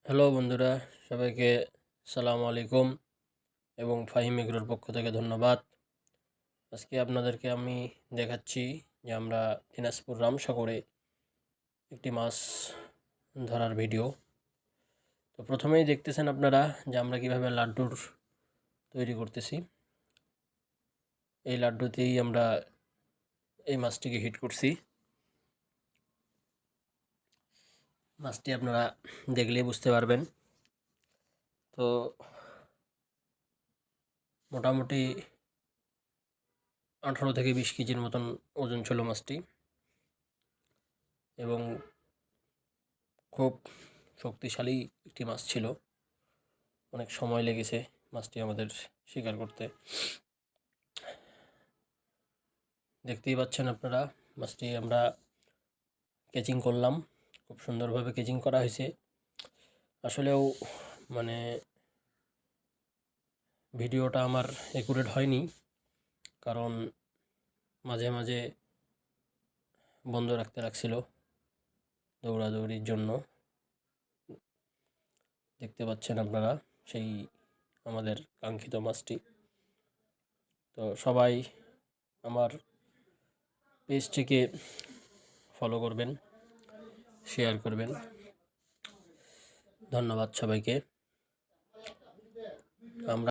Hello বন্ধুরা, সবাইকে সালামু আলাইকুম এবং ফাহিম এগ্রোর পক্ষ থেকে ধন্যবাদ। আজকে আপনাদেরকে আমি দেখাচ্ছি যে আমরা দিনাজপুর রামসাগরে একটি মাছ ধরার ভিডিও। তো প্রথমেই দেখতেছেন আপনারা যে আমরা কিভাবে লাড্ডুর তৈরি করতেছি। এই লাড্ডুতেই আমরা এই মাছটিকে হিট করছি। মাছটি আপনারা দেখলেই বুঝতে পারবেন। তো মোটামুটি 18 থেকে 20 কেজির মতন ওজন ছিল মাছটি এবং খুব শক্তিশালী একটি মাছ ছিল। অনেক সময় লেগেছে মাছটি আমাদের শিকার করতে। দেখতেই পাচ্ছেন আপনারা, মাছটি আমরা ক্যাচিং করলাম। খুব সুন্দরভাবে ক্যাচিং করা হয়েছে। আসলেও মানে ভিডিওটা আমার অ্যাকুরেট হয়নি, কারণ মাঝে মাঝে বন্ধ রাখতে লাগছিল দৌড়াদৌড়ির জন্য। দেখতে পাচ্ছেন আপনারা সেই আমাদের কাঙ্ক্ষিত মাছটি। তো সবাই আমার পেজটিকে ফলো করবেন, শেয়ার করবেন। ধন্যবাদ সবাইকে। আমরা